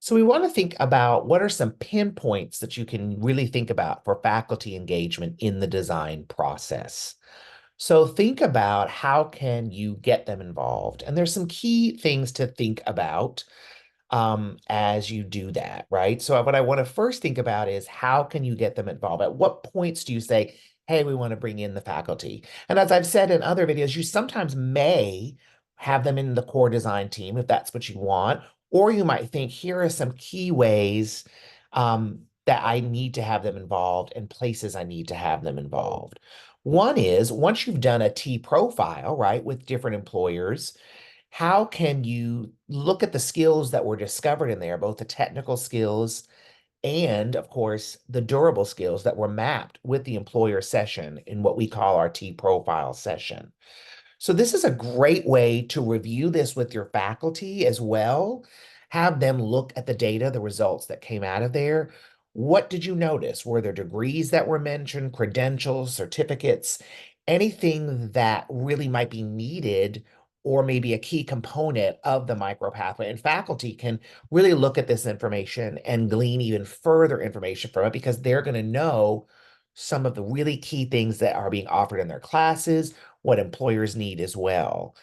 So we want to think about what are some pinpoints that you can really think about for faculty engagement in the design process. So think about how can you get them involved. And there's some key things to think about as you do that, right? So what I want to first think about is how can you get them involved? At what points do you say, hey, we want to bring in the faculty? And as I've said in other videos, you sometimes may have them in the core design team if that's what you want, or you might think, here are some key ways that I need to have them involved and places I need to have them involved. One is once you've done a T profile, right, with different employers, how can you look at the skills that were discovered in there, both the technical skills and, of course, the durable skills that were mapped with the employer session in what we call our T profile session? So this is a great way to review this with your faculty as well. Have them look at the data, the results that came out of there. What did you notice? Were there degrees that were mentioned, credentials, certificates, anything that really might be needed or maybe a key component of the micro pathway? And faculty can really look at this information and glean even further information from it because they're going to know some of the really key things that are being offered in their classes, what employers need as well.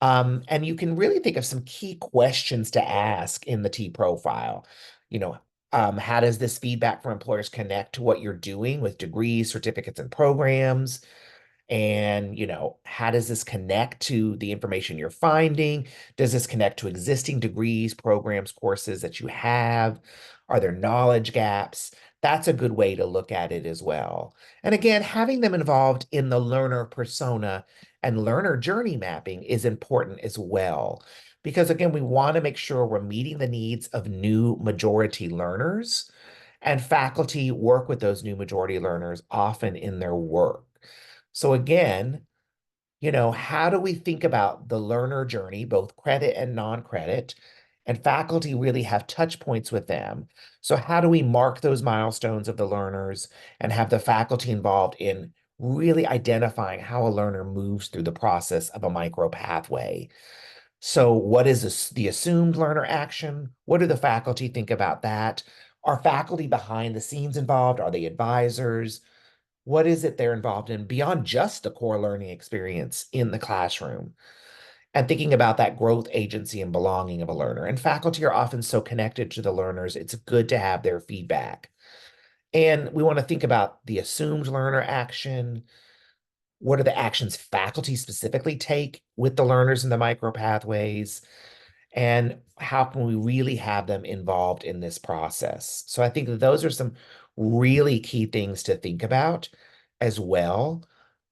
And you can really think of some key questions to ask in the T profile. You know, how does this feedback from employers connect to what you're doing with degrees, certificates, and programs? And, how does this connect to the information you're finding? Does this connect to existing degrees, programs, courses that you have? Are there knowledge gaps? That's a good way to look at it as well. And again, having them involved in the learner persona and learner journey mapping is important as well. Because again, we want to make sure we're meeting the needs of new majority learners, and faculty work with those new majority learners often in their work. So again, how do we think about the learner journey, both credit and non-credit? And faculty really have touch points with them. So how do we mark those milestones of the learners and have the faculty involved in really identifying how a learner moves through the process of a micro pathway? So what is the assumed learner action? What do the faculty think about that? Are faculty behind the scenes involved? Are they advisors? What is it they're involved in beyond just the core learning experience in the classroom? And thinking about that growth agency and belonging of a learner. And faculty are often so connected to the learners, it's good to have their feedback. And we want to think about the assumed learner action. What are the actions faculty specifically take with the learners in the micro pathways? And how can we really have them involved in this process? So I think that those are some really key things to think about as well.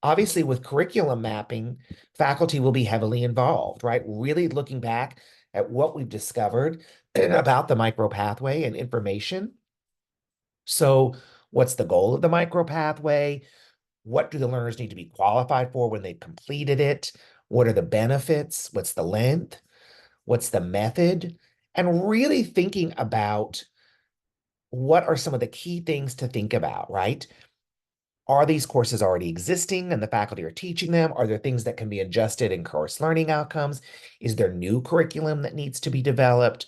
Obviously, with curriculum mapping, faculty will be heavily involved, right? Really looking back at what we've discovered about the micro pathway and information. So, what's the goal of the micro pathway? What do the learners need to be qualified for when they've completed it? What are the benefits? What's the length? What's the method? And really thinking about what are some of the key things to think about, right? Are these courses already existing and the faculty are teaching them? Are there things that can be adjusted in course learning outcomes? Is there new curriculum that needs to be developed?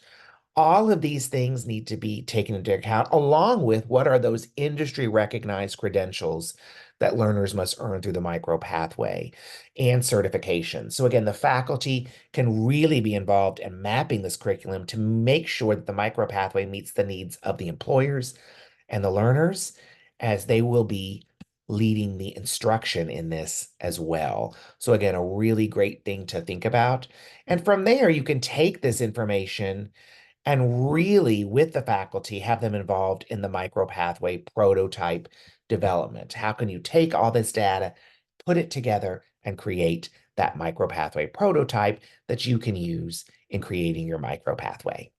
All of these things need to be taken into account, along with what are those industry recognized credentials that learners must earn through the micro pathway and certification. So again, the faculty can really be involved in mapping this curriculum to make sure that the micro pathway meets the needs of the employers and the learners, as they will be leading the instruction in this as well. So again, a really great thing to think about. And from there, you can take this information and really, with the faculty, have them involved in the micro pathway prototype development. How can you take all this data, put it together, and create that micro pathway prototype that you can use in creating your micro pathway?